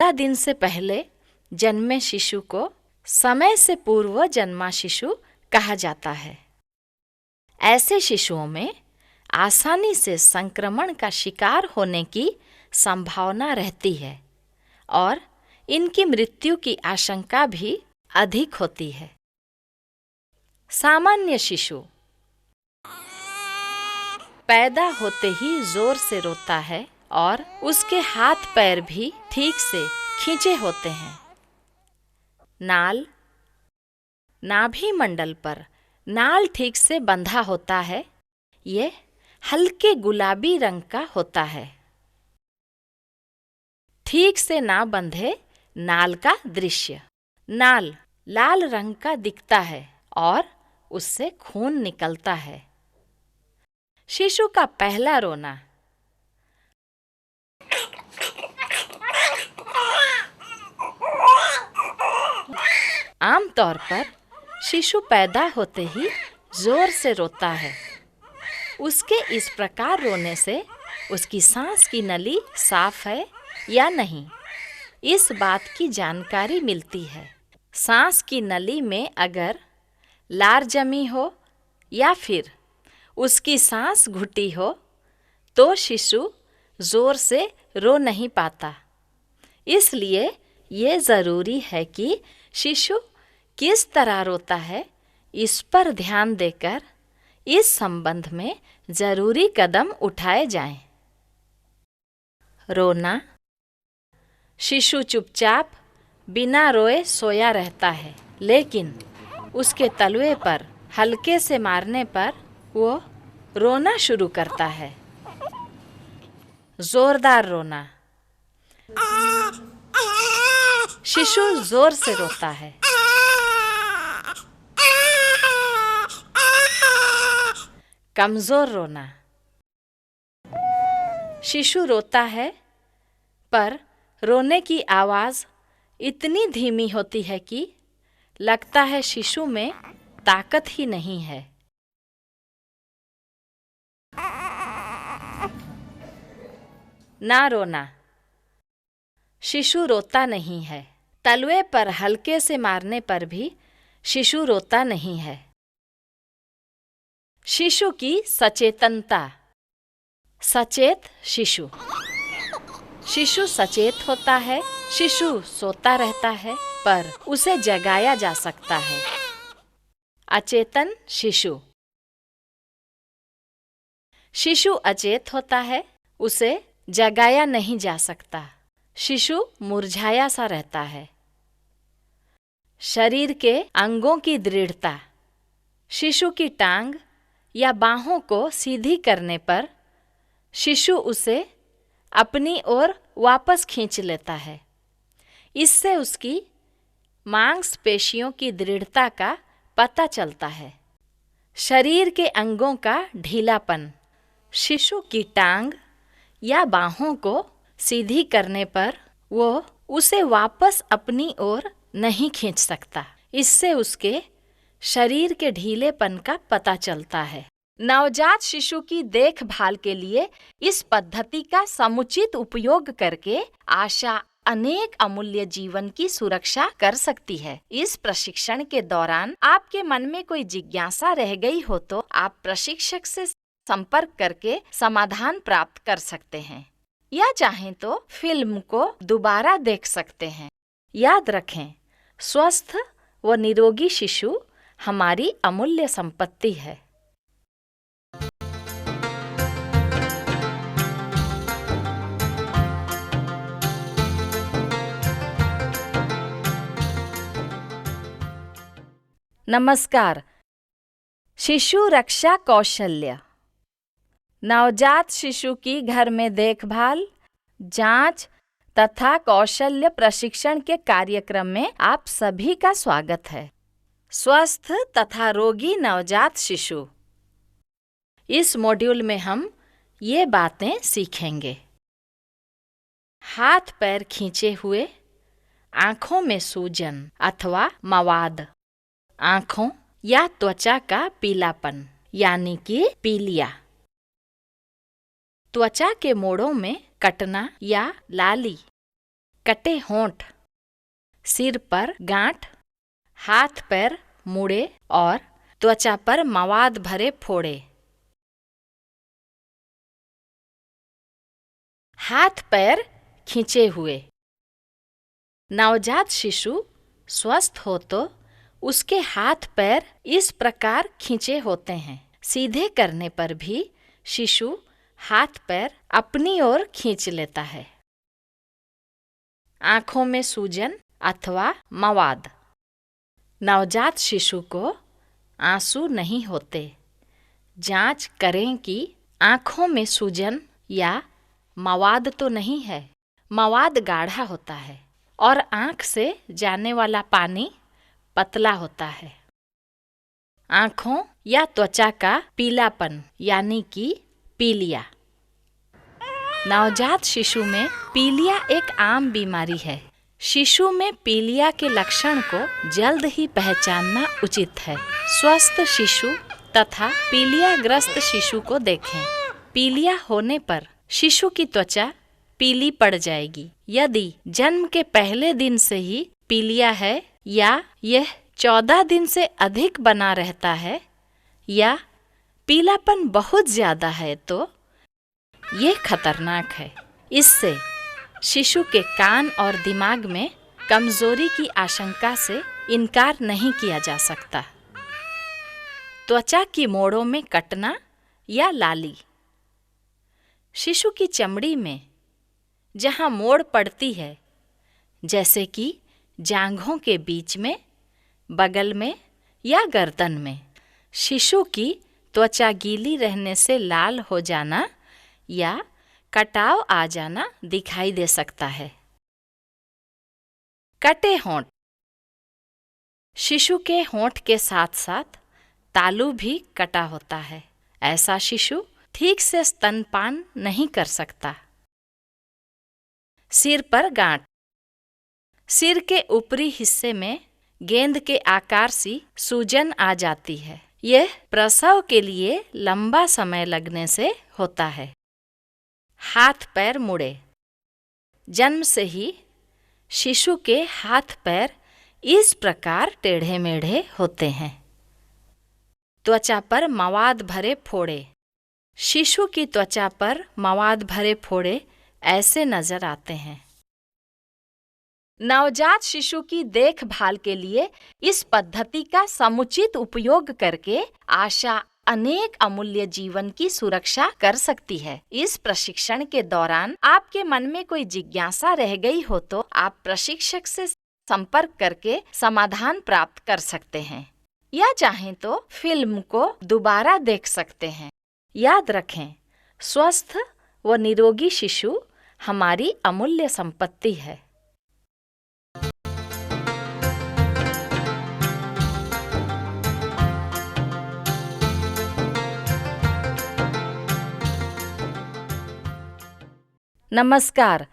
दिन से पहले जन्मे शिशु को समय से पूर्व जन्मा शिशु कहा जाता है। ऐसे शिशुओं में आसानी से संक्रमण का शिकार होने की संभावना रहती है और इनकी मृत्यु की आशंका भी अधिक होती है। सामान्य शिशु पैदा होते ही जोर से रोता है और उसके हाथ पैर भी ठीक से खींचे होते हैं। नाभि मंडल पर नाल ठीक से बंधा होता है। ये हल्के गुलाबी रंग का होता है। ठीक से ना बंधे नाल का दृश्य। नाल लाल रंग का दिखता है और उससे खून निकलता है। शिशु का पहला रोना आमतौर पर शिशु पैदा होते ही जोर से रोता है। उसके इस प्रकार रोने से उसकी सांस की नली साफ है या नहीं, इस बात की जानकारी मिलती है। सांस की नली में अगर लार जमी हो या फिर उसकी सांस घुटी हो तो शिशु जोर से रो नहीं पाता। इसलिए ये ज़रूरी है कि शिशु किस तरह रोता है, इस पर ध्यान देकर इस संबंध में जरूरी कदम उठाए जाएं। रोना शिशु चुपचाप बिना रोए सोया रहता है, लेकिन उसके तलवे पर हल्के से मारने पर वो रोना शुरू करता है। जोरदार रोना शिशु जोर से रोता है। कमजोर रोना शिशु रोता है पर रोने की आवाज़ इतनी धीमी होती है कि लगता है शिशु में ताकत ही नहीं है। ना रोना शिशु रोता नहीं है। तलवे पर हल्के से मारने पर भी शिशु रोता नहीं है। शिशु की सचेतनता। सचेत शिशु शिशु सचेत होता है। शिशु सोता रहता है पर उसे जगाया जा सकता है। अचेतन शिशु शिशु अचेत होता है, उसे जगाया नहीं जा सकता। शिशु मुरझाया सा रहता है। शरीर के अंगों की दृढ़ता। शिशु की टांग या बाहों को सीधी करने पर शिशु उसे अपनी ओर वापस खींच लेता है। इससे उसकी मांसपेशियों की दृढ़ता का पता चलता है। शरीर के अंगों का ढीलापन। शिशु की टांग या बाहों को सीधी करने पर वो उसे वापस अपनी ओर नहीं खींच सकता। इससे उसके शरीर के ढीलेपन का पता चलता है। नवजात शिशु की देखभाल के लिए इस पद्धति का समुचित उपयोग करके आशा अनेक अमूल्य जीवन की सुरक्षा कर सकती है। इस प्रशिक्षण के दौरान आपके मन में कोई जिज्ञासा रह गई हो तो आप प्रशिक्षक से संपर्क करके समाधान प्राप्त कर सकते हैं या चाहें तो फिल्म को दोबारा देख सकते हैं। याद रखें, स्वस्थ व निरोगी शिशु हमारी अमूल्य संपत्ति है। नमस्कार। शिशु रक्षा कौशल्य। नवजात शिशु की घर में देखभाल, जांच तथा कौशल्य प्रशिक्षण के कार्यक्रम में आप सभी का स्वागत है। स्वस्थ तथा रोगी नवजात शिशु। इस मॉड्यूल में हम ये बातें सीखेंगे। हाथ पैर खींचे हुए, आँखों में सूजन अथवा मवाद, आँखों या त्वचा का पीलापन यानी कि पीलिया, त्वचा के मोड़ों में कटना या लाली, कटे होंठ, सिर पर गांठ, हाथ पैर मुड़े और त्वचा पर मवाद भरे फोड़े। हाथ पैर खींचे हुए। नवजात शिशु स्वस्थ हो तो उसके हाथ पैर इस प्रकार खींचे होते हैं। सीधे करने पर भी शिशु हाथ पैर अपनी ओर खींच लेता है। आंखों में सूजन अथवा मवाद। नवजात शिशु को आंसू नहीं होते। जांच करें कि आंखों में सूजन या मवाद तो नहीं है। मवाद गाढ़ा होता है और आंख से जाने वाला पानी पतला होता है। आंखों या त्वचा का पीलापन यानी कि पीलिया। नवजात शिशु में पीलिया एक आम बीमारी है। शिशु में पीलिया के लक्षण को जल्द ही पहचानना उचित है। स्वस्थ शिशु तथा पीलियाग्रस्त शिशु को देखें। पीलिया होने पर शिशु की त्वचा पीली पड़ जाएगी। यदि जन्म के पहले दिन से ही पीलिया है या यह 14 दिन से अधिक बना रहता है या पीलापन बहुत ज्यादा है तो यह खतरनाक है। इससे शिशु के कान और दिमाग में कमजोरी की आशंका से इनकार नहीं किया जा सकता। त्वचा की मोड़ों में कटना या लाली। शिशु की चमड़ी में जहाँ मोड़ पड़ती है, जैसे कि जांघों के बीच में, बगल में या गर्दन में, शिशु की त्वचा गीली रहने से लाल हो जाना या कटाव आ जाना दिखाई दे सकता है। कटे होंठ। शिशु के होंठ के साथ साथ तालू भी कटा होता है। ऐसा शिशु ठीक से स्तनपान नहीं कर सकता। सिर पर गांठ। सिर के ऊपरी हिस्से में गेंद के आकार सी सूजन आ जाती है। यह प्रसव के लिए लंबा समय लगने से होता है। हाथ पैर मुड़े। जन्म से ही शिशु के हाथ पैर इस प्रकार टेढ़े मेढ़े होते हैं। त्वचा पर मवाद भरे फोड़े। शिशु की त्वचा पर मवाद भरे फोड़े ऐसे नजर आते हैं। नवजात शिशु की देखभाल के लिए इस पद्धति का समुचित उपयोग करके आशा अनेक अमूल्य जीवन की सुरक्षा कर सकती है। इस प्रशिक्षण के दौरान आपके मन में कोई जिज्ञासा रह गई हो तो आप प्रशिक्षक से संपर्क करके समाधान प्राप्त कर सकते हैं या चाहें तो फिल्म को दोबारा देख सकते हैं। याद रखें, स्वस्थ व निरोगी शिशु हमारी अमूल्य संपत्ति है। नमस्कार।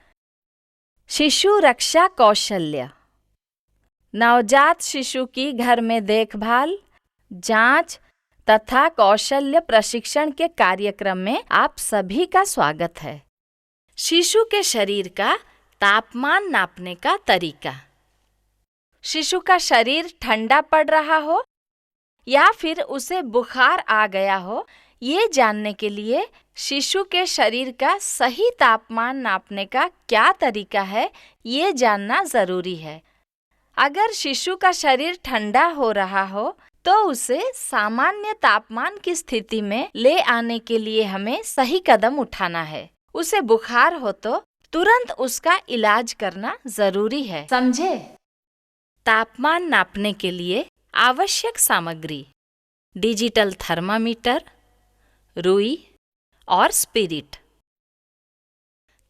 शिशु रक्षा कौशल्य। नवजात शिशु की घर में देखभाल, जांच तथा कौशल्य प्रशिक्षण के कार्यक्रम में आप सभी का स्वागत है। शिशु के शरीर का तापमान नापने का तरीका। शिशु का शरीर ठंडा पड़ रहा हो या फिर उसे बुखार आ गया हो, ये जानने के लिए शिशु के शरीर का सही तापमान नापने का क्या तरीका है, ये जानना जरूरी है। अगर शिशु का शरीर ठंडा हो रहा हो तो उसे सामान्य तापमान की स्थिति में ले आने के लिए हमें सही कदम उठाना है। उसे बुखार हो तो तुरंत उसका इलाज करना जरूरी है, समझे? तापमान नापने के लिए आवश्यक सामग्री: डिजिटल थर्मामीटर, रुई और स्पिरिट।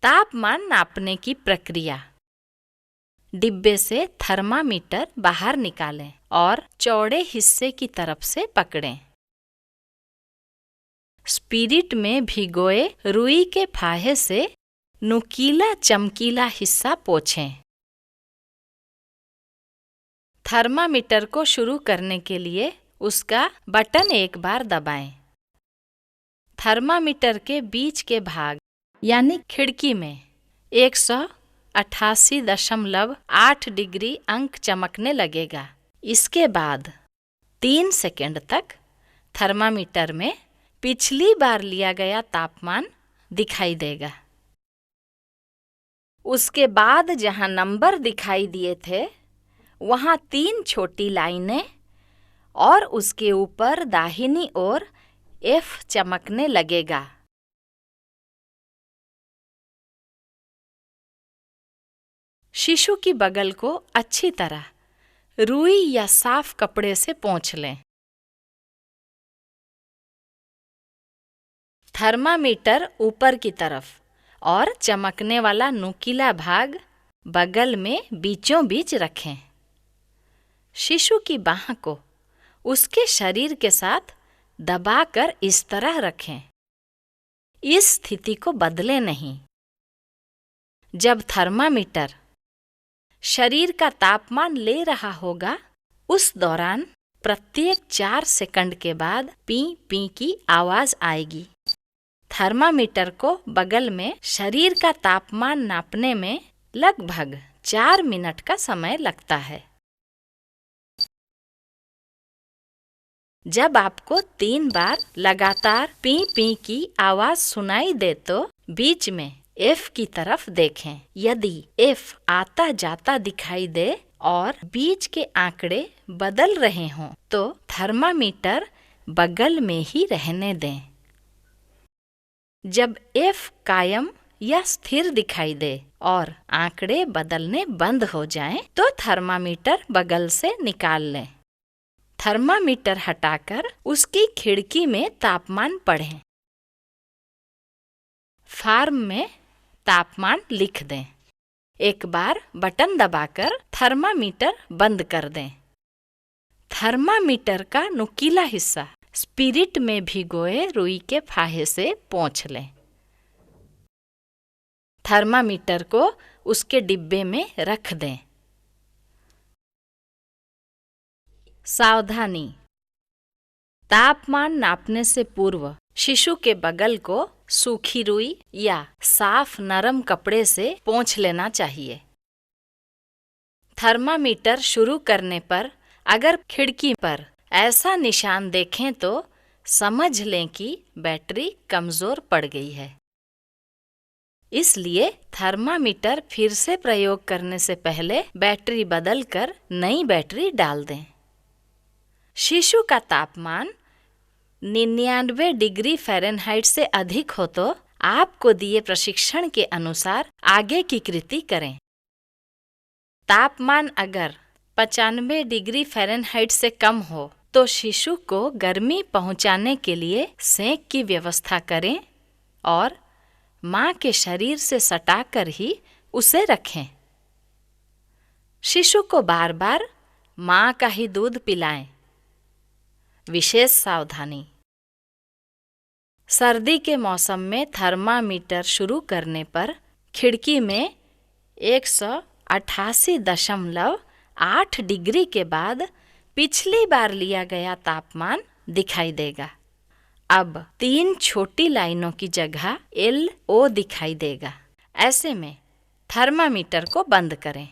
तापमान नापने की प्रक्रिया: डिब्बे से थर्मामीटर बाहर निकालें और चौड़े हिस्से की तरफ से पकड़ें। स्पिरिट में भिगोए रुई के फाहे से नुकीला चमकीला हिस्सा पोंछें। थर्मामीटर को शुरू करने के लिए उसका बटन एक बार दबाएं। थर्मामीटर के बीच के भाग यानी खिड़की में 100, 188.8 डिग्री अंक चमकने लगेगा। इसके बाद 3 सेकंड तक थर्मामीटर में पिछली बार लिया गया तापमान दिखाई देगा। उसके बाद जहां नंबर दिखाई दिए थे वहां 3 छोटी लाइनें और उसके ऊपर दाहिनी ओर F चमकने लगेगा। शिशु की बगल को अच्छी तरह रुई या साफ कपड़े से पोंछ लें। थर्मामीटर ऊपर की तरफ और चमकने वाला नुकीला भाग बगल में बीचों बीच रखें। शिशु की बाह को उसके शरीर के साथ दबाकर इस तरह रखें। इस स्थिति को बदलें नहीं। जब थर्मामीटर शरीर का तापमान ले रहा होगा उस दौरान प्रत्येक 4 सेकंड के बाद पी पी की आवाज आएगी। थर्मामीटर को बगल में शरीर का तापमान नापने में लगभग 4 मिनट का समय लगता है। जब आपको 3 बार लगातार पी पी की आवाज सुनाई दे तो बीच में F की तरफ देखें। यदि F आता जाता दिखाई दे और बीच के आंकड़े बदल रहे हों तो थर्मामीटर बगल में ही रहने दें। जब F कायम या स्थिर दिखाई दे और आंकड़े बदलने बंद हो जाएं, तो थर्मामीटर बगल से निकाल लें। थर्मामीटर हटाकर उसकी खिड़की में तापमान पढ़ें। फॉर्म में तापमान लिख दें। एक बार बटन दबाकर थर्मामीटर बंद कर दें। थर्मामीटर का नुकीला हिस्सा स्पिरिट में भिगोए रुई के फाहे से पोंछ लें। थर्मामीटर को उसके डिब्बे में रख दें। सावधानी: तापमान नापने से पूर्व शिशु के बगल को सूखी रुई या साफ नरम कपड़े से पोंछ लेना चाहिए। थर्मामीटर शुरू करने पर अगर खिड़की पर ऐसा निशान देखें तो समझ लें कि बैटरी कमजोर पड़ गई है। इसलिए थर्मामीटर फिर से प्रयोग करने से पहले बैटरी बदलकर नई बैटरी डाल दें। शिशु का तापमान 99 डिग्री फ़ारेनहाइट से अधिक हो तो आपको दिए प्रशिक्षण के अनुसार आगे की कृति करें। तापमान अगर 95 डिग्री फ़ारेनहाइट से कम हो तो शिशु को गर्मी पहुंचाने के लिए सेंक की व्यवस्था करें और मां के शरीर से सटाकर ही उसे रखें। शिशु को बार बार मां का ही दूध पिलाएं। विशेष सावधानी: सर्दी के मौसम में थर्मामीटर शुरू करने पर खिड़की में 188.8 डिग्री के बाद पिछली बार लिया गया तापमान दिखाई देगा। अब 3 छोटी लाइनों की जगह LO दिखाई देगा। ऐसे में थर्मामीटर को बंद करें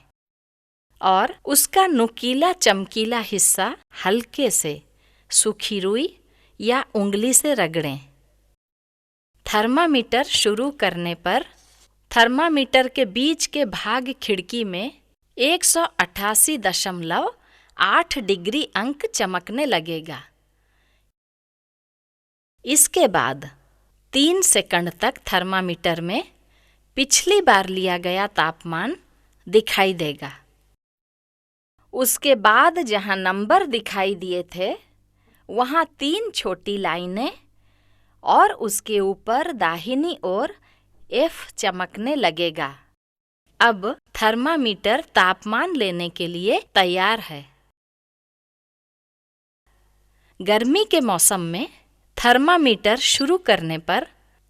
और उसका नुकीला चमकीला हिस्सा हल्के से सूखी रुई या उंगली से रगड़ें। थर्मामीटर शुरू करने पर थर्मामीटर के बीच के भाग खिड़की में 188.8 डिग्री अंक चमकने लगेगा। इसके बाद 3 सेकंड तक थर्मामीटर में पिछली बार लिया गया तापमान दिखाई देगा। उसके बाद जहां नंबर दिखाई दिए थे वहां 3 छोटी लाइनें और उसके ऊपर दाहिनी ओर F चमकने लगेगा। अब थर्मामीटर तापमान लेने के लिए तैयार है। गर्मी के मौसम में थर्मामीटर शुरू करने पर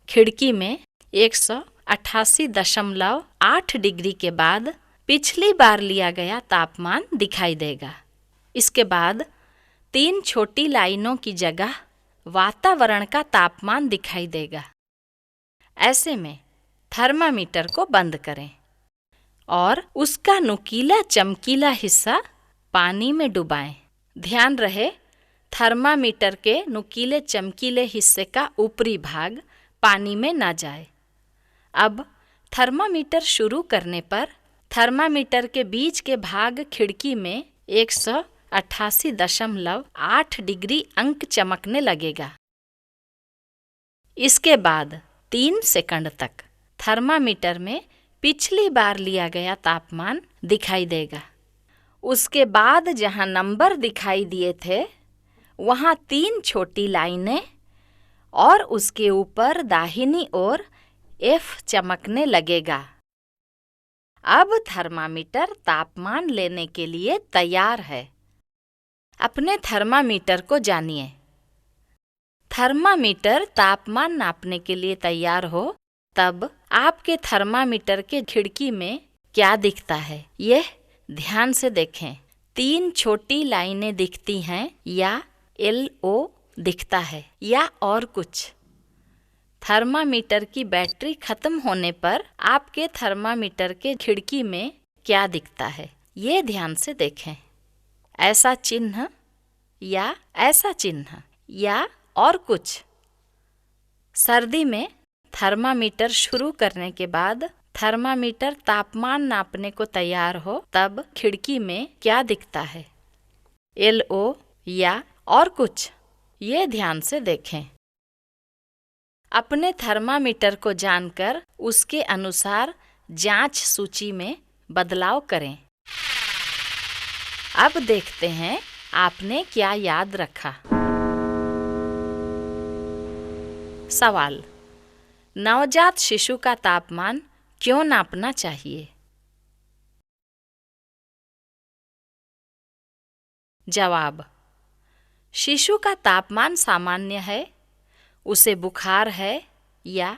खिड़की में 188.8 डिग्री के बाद पिछली बार लिया गया तापमान दिखाई देगा। इसके बाद 3 छोटी लाइनों की जगह वातावरण का तापमान दिखाई देगा। ऐसे में थर्मामीटर को बंद करें और उसका नुकीला चमकीला हिस्सा पानी में डुबाएं। ध्यान रहे, थर्मामीटर के नुकीले चमकीले हिस्से का ऊपरी भाग पानी में ना जाए। अब थर्मामीटर शुरू करने पर थर्मामीटर के बीच के भाग खिड़की में 188.8 डिग्री अंक चमकने लगेगा। इसके बाद 3 सेकंड तक थर्मामीटर में पिछली बार लिया गया तापमान दिखाई देगा। उसके बाद जहां नंबर दिखाई दिए थे वहां 3 छोटी लाइनें और उसके ऊपर दाहिनी ओर F चमकने लगेगा। अब थर्मामीटर तापमान लेने के लिए तैयार है। अपने थर्मामीटर को जानिए। थर्मामीटर तापमान नापने के लिए तैयार हो तब आपके थर्मामीटर के खिड़की में क्या दिखता है, यह ध्यान से देखें। 3 छोटी लाइनें दिखती हैं या LO दिखता है या और कुछ। थर्मामीटर की बैटरी खत्म होने पर आपके थर्मामीटर के खिड़की में क्या दिखता है, ये ध्यान से देखें। ऐसा चिन्ह या ऐसा चिन्ह या और कुछ। सर्दी में थर्मामीटर शुरू करने के बाद थर्मामीटर तापमान नापने को तैयार हो तब खिड़की में क्या दिखता है, LO या और कुछ, ये ध्यान से देखें। अपने थर्मामीटर को जानकर उसके अनुसार जांच सूची में बदलाव करें। अब देखते हैं आपने क्या याद रखा। सवाल: नवजात शिशु का तापमान क्यों नापना चाहिए? जवाब: शिशु का तापमान सामान्य है, उसे बुखार है या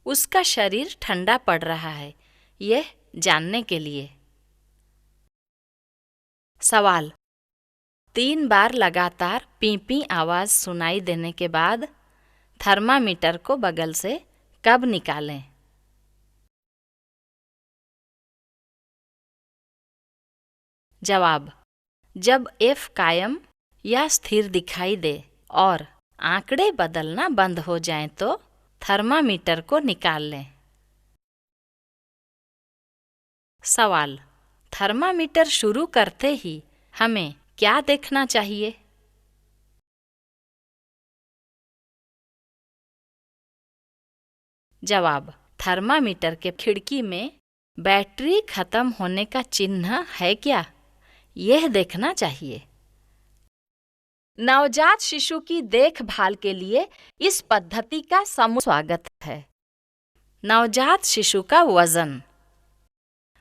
उसका शरीर ठंडा पड़ रहा है, यह जानने के लिए। सवाल: 3 बार लगातार पीं-पीं आवाज सुनाई देने के बाद थर्मामीटर को बगल से कब निकालें? जवाब: जब F कायम या स्थिर दिखाई दे और आंकड़े बदलना बंद हो जाएं तो थर्मामीटर को निकाल लें। सवाल: थर्मामीटर शुरू करते ही हमें क्या देखना चाहिए? जवाब: थर्मामीटर के खिड़की में बैटरी खत्म होने का चिन्ह है क्या, यह देखना चाहिए। नवजात शिशु की देखभाल के लिए इस पद्धति का समूह स्वागत है। नवजात शिशु का वजन,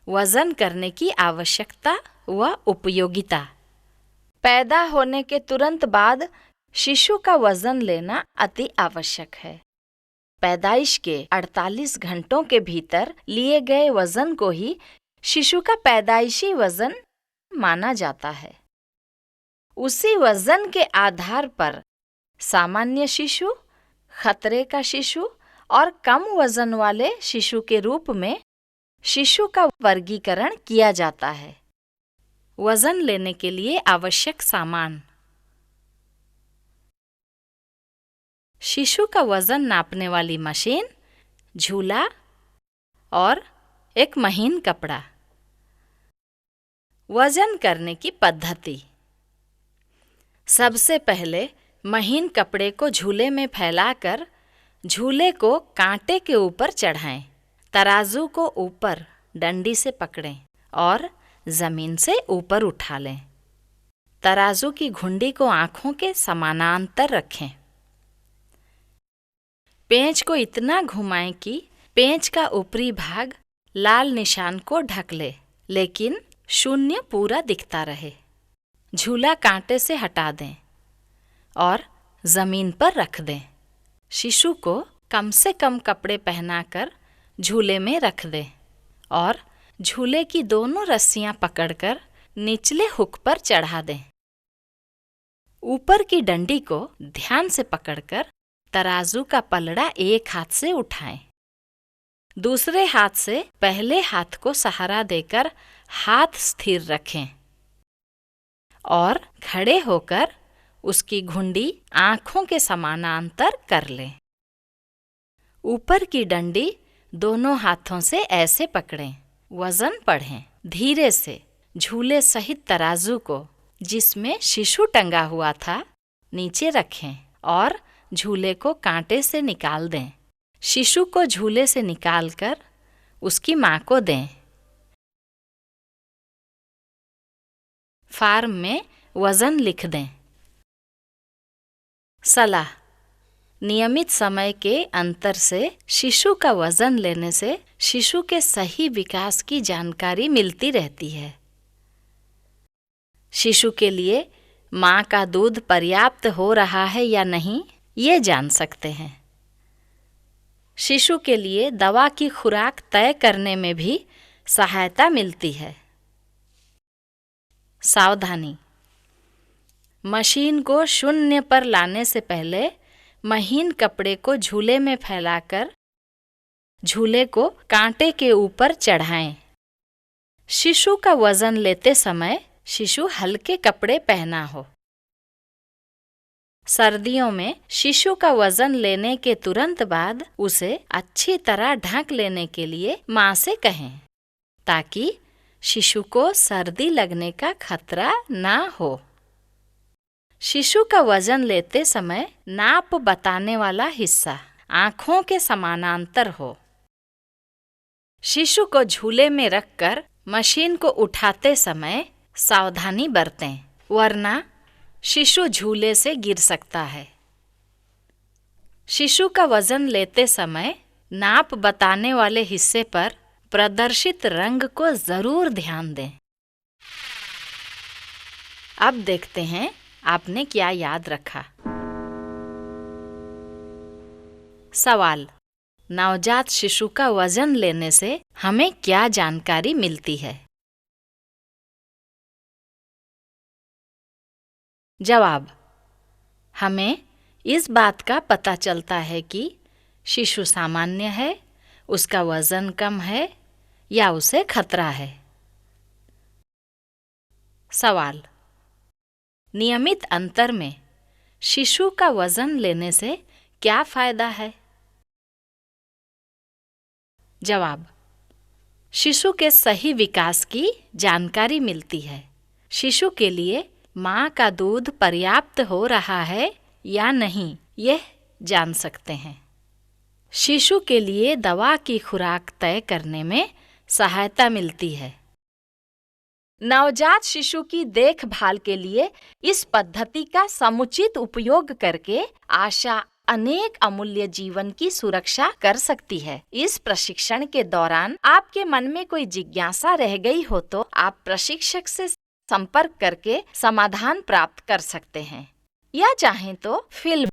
वजन करने की आवश्यकता व उपयोगिता। पैदा होने के तुरंत बाद शिशु का वजन लेना अति आवश्यक है। पैदाइश के 48 घंटों के भीतर लिए गए वजन को ही शिशु का पैदाइशी वजन माना जाता है। उसी वजन के आधार पर सामान्य शिशु, खतरे का शिशु और कम वजन वाले शिशु के रूप में शिशु का वर्गीकरण किया जाता है। वजन लेने के लिए आवश्यक सामान: शिशु का वजन नापने वाली मशीन, झूला और एक महीन कपड़ा। वजन करने की पद्धति: सबसे पहले महीन कपड़े को झूले में फैलाकर झूले को कांटे के ऊपर चढ़ाएं। तराजू को ऊपर डंडी से पकड़ें और जमीन से ऊपर उठा लें। तराजू की घुंडी को आंखों के समानांतर रखें। पेंच को इतना घुमाएं कि पेंच का ऊपरी भाग लाल निशान को ढक ले, लेकिन शून्य पूरा दिखता रहे। झूला कांटे से हटा दें और जमीन पर रख दें। शिशु को कम से कम कपड़े पहनाकर झूले में रख दें और झूले की दोनों रस्सियां पकड़कर निचले हुक पर चढ़ा दें। ऊपर की डंडी को ध्यान से पकड़कर तराजू का पलड़ा एक हाथ से उठाएं। दूसरे हाथ से पहले हाथ को सहारा देकर हाथ स्थिर रखें और खड़े होकर उसकी घुंडी आंखों के समानांतर कर लें। ऊपर की डंडी दोनों हाथों से ऐसे पकड़ें। वजन पढ़ें। धीरे से झूले सहित तराजू को जिसमें शिशु टंगा हुआ था नीचे रखें और झूले को कांटे से निकाल दें। शिशु को झूले से निकालकर उसकी मां को दें। फार्म में वजन लिख दें। सलाह: नियमित समय के अंतर से शिशु का वजन लेने से शिशु के सही विकास की जानकारी मिलती रहती है। शिशु के लिए मां का दूध पर्याप्त हो रहा है या नहीं, ये जान सकते हैं। शिशु के लिए दवा की खुराक तय करने में भी सहायता मिलती है। सावधानी: मशीन को शून्य पर लाने से पहले महीन कपड़े को झूले में फैलाकर झूले को कांटे के ऊपर चढ़ाएं। शिशु का वजन लेते समय शिशु हल्के कपड़े पहना हो। सर्दियों में शिशु का वजन लेने के तुरंत बाद उसे अच्छी तरह ढक लेने के लिए मां से कहें ताकि शिशु को सर्दी लगने का खतरा ना हो। शिशु का वजन लेते समय नाप बताने वाला हिस्सा आंखों के समानांतर हो। शिशु को झूले में रखकर मशीन को उठाते समय सावधानी बरतें, वरना शिशु झूले से गिर सकता है। शिशु का वजन लेते समय नाप बताने वाले हिस्से पर प्रदर्शित रंग को जरूर ध्यान दें। अब देखते हैं आपने क्या याद रखा। सवाल: नवजात शिशु का वजन लेने से हमें क्या जानकारी मिलती है? जवाब: हमें इस बात का पता चलता है कि शिशु सामान्य है, उसका वजन कम है या उसे खतरा है। सवाल: नियमित अंतर में शिशु का वजन लेने से क्या फायदा है? जवाब: शिशु के सही विकास की जानकारी मिलती है। शिशु के लिए मां का दूध पर्याप्त हो रहा है या नहीं, यह जान सकते हैं। शिशु के लिए दवा की खुराक तय करने में सहायता मिलती है। नवजात शिशु की देखभाल के लिए इस पद्धति का समुचित उपयोग करके आशा अनेक अमूल्य जीवन की सुरक्षा कर सकती है। इस प्रशिक्षण के दौरान आपके मन में कोई जिज्ञासा रह गई हो तो आप प्रशिक्षक से संपर्क करके समाधान प्राप्त कर सकते हैं या चाहें तो फिल्म